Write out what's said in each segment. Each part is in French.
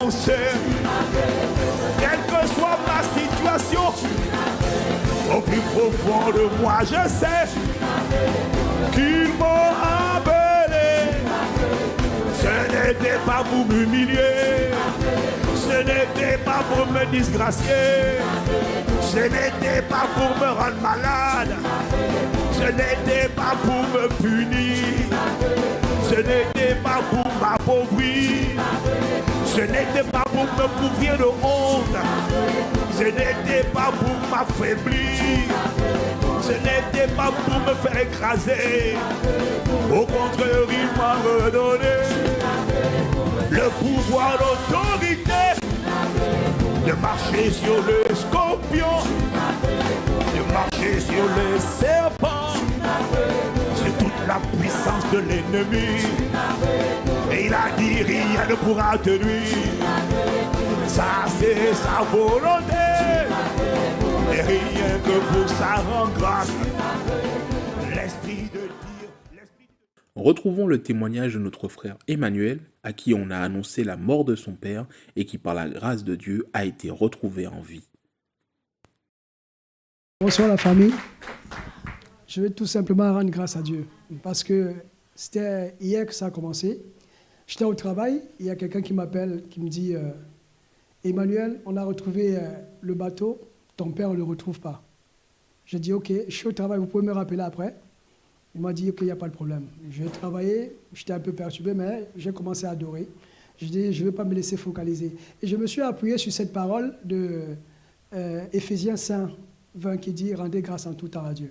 Quelle que soit ma situation, au plus profond de moi, je sais qu'ils m'ont appelé. Ce n'était pas pour m'humilier, ce n'était pas pour me disgracier, ce n'était pas pour me rendre malade, ce n'était pas pour me punir, ce n'était pas pour m'appauvrir, ce n'était pas pour me couvrir de honte, ce n'était pas pour m'affaiblir, ce n'était pas pour me faire écraser. Au contraire, il m'a redonné le pouvoir d'autorité de marcher sur le scorpion, de marcher sur le serpent, sur toute la puissance de l'ennemi. Et il a dit, rien ne pourra te nuire. Ça, c'est sa volonté. Et rien que pour ça rend grâce. L'esprit de Dieu. Retrouvons le témoignage de notre frère Emmanuel, à qui on a annoncé la mort de son père et qui, par la grâce de Dieu, a été retrouvé en vie. Bonsoir la famille. Je vais tout simplement rendre grâce à Dieu parce que c'était hier que ça a commencé. J'étais au travail, il y a quelqu'un qui m'appelle, qui me dit Emmanuel, on a retrouvé le bateau, ton père ne le retrouve pas. J'ai dit ok, je suis au travail, vous pouvez me rappeler après. Il m'a dit ok, il n'y a pas de problème. J'ai travaillé, j'étais un peu perturbé, mais j'ai commencé à adorer. Je dis je ne vais pas me laisser focaliser. Et je me suis appuyé sur cette parole de Éphésiens 5, 20 qui dit rendez grâce en tout temps à Dieu.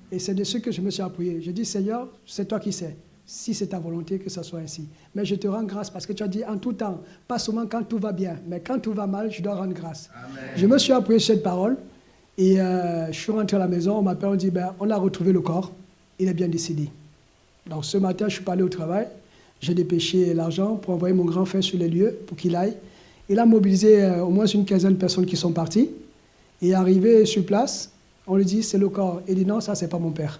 Et c'est de ce que je me suis appuyé. Je dis Seigneur, c'est toi qui sais. Si c'est ta volonté que ça soit ainsi. Mais je te rends grâce parce que tu as dit en tout temps, pas seulement quand tout va bien, mais quand tout va mal, je dois rendre grâce. Amen. Je me suis appuyé sur cette parole et je suis rentré à la maison, on m'appelle, on dit, on a retrouvé le corps, il est bien décédé. Donc ce matin, je suis pas allé au travail, j'ai dépêché l'argent pour envoyer mon grand frère sur les lieux pour qu'il aille. Il a mobilisé au moins une quinzaine de personnes qui sont parties et arrivé sur place, on lui dit, c'est le corps. Il dit, non, ça, c'est pas mon père.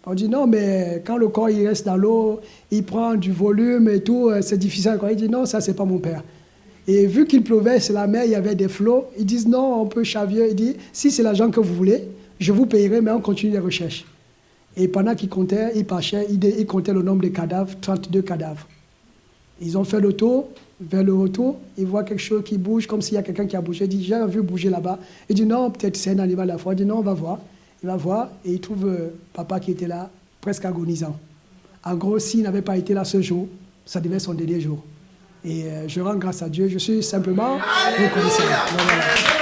On dit non, mais quand le corps il reste dans l'eau, il prend du volume et tout, c'est difficile. Il dit non, ça c'est pas mon père. Et vu qu'il pleuvait, c'est la mer, il y avait des flots. Ils disent non, on peut chavir. Il dit si c'est l'argent que vous voulez, je vous payerai, mais on continue les recherches. Et pendant qu'ils comptaient, ils parchaient, ils comptaient le nombre de cadavres, 32 cadavres. Ils ont fait le tour, vers le retour, ils voient quelque chose qui bouge, comme s'il y a quelqu'un qui a bougé. Il dit j'ai vu bouger là-bas. Il dit non, peut-être c'est un animal à la fois. Il dit non, on va voir. Il va voir et il trouve papa qui était là, presque agonisant. En gros, s'il n'avait pas été là ce jour, ça devait être son dernier jour. Et je rends grâce à Dieu, je suis simplement reconnaissant. Voilà.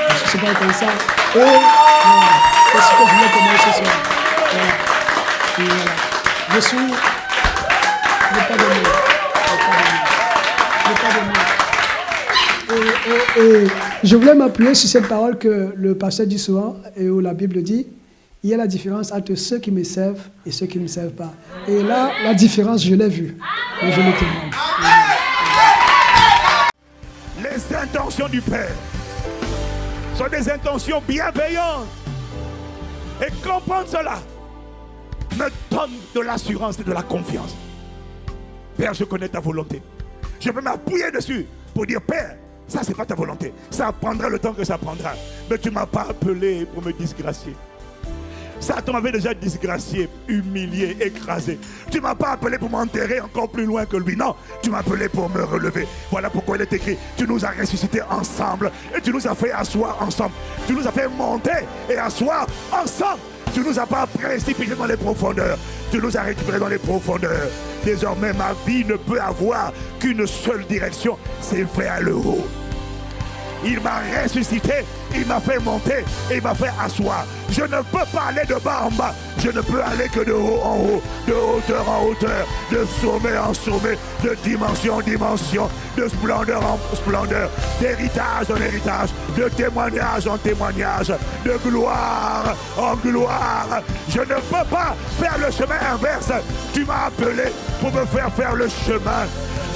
Je suis simplement reconnaissant. Et voilà, c'est ce que je voulais commencer ce soir. Voilà. Et voilà. Je suis... Je n'ai pas de mots. Je n'ai pas de mots. Et je voulais m'appuyer sur cette parole que le pasteur dit souvent, et où la Bible dit, il y a la différence entre ceux qui me servent et ceux qui ne me servent pas. Et là, la différence, je l'ai vue. Et je le témoigne. Les intentions du Père sont des intentions bienveillantes. Et comprendre cela me donne de l'assurance et de la confiance. Père, je connais ta volonté. Je peux m'appuyer dessus pour dire, Père, ça, c'est pas ta volonté. Ça prendra le temps que ça prendra. Mais tu ne m'as pas appelé pour me disgracier. Satan m'avait déjà disgracié, humilié, écrasé. Tu ne m'as pas appelé pour m'enterrer encore plus loin que lui. Non, tu m'as appelé pour me relever. Voilà pourquoi il est écrit, tu nous as ressuscités ensemble et tu nous as fait asseoir ensemble. Tu nous as fait monter et asseoir ensemble. Tu ne nous as pas précipités dans les profondeurs. Tu nous as récupérés dans les profondeurs. Désormais, ma vie ne peut avoir qu'une seule direction, c'est vers le haut. Il m'a ressuscité, il m'a fait monter et il m'a fait asseoir. Je ne peux pas aller de bas en bas. Je ne peux aller que de haut en haut, de hauteur en hauteur, de sommet en sommet, de dimension en dimension, de splendeur en splendeur, d'héritage en héritage, de témoignage en témoignage, de gloire en gloire. Je ne peux pas faire le chemin inverse. Tu m'as appelé pour me faire le chemin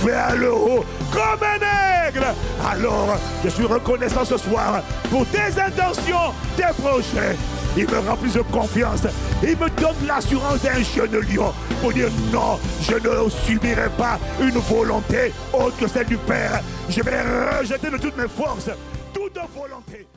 vers le haut comme un aigle. Alors je suis reconnaissant ce soir pour tes intentions, tes projets Il me remplit de confiance. Il me donne l'assurance d'un jeune lion pour dire non, je ne subirai pas une volonté autre que celle du Père. Je vais rejeter de toutes mes forces toute volonté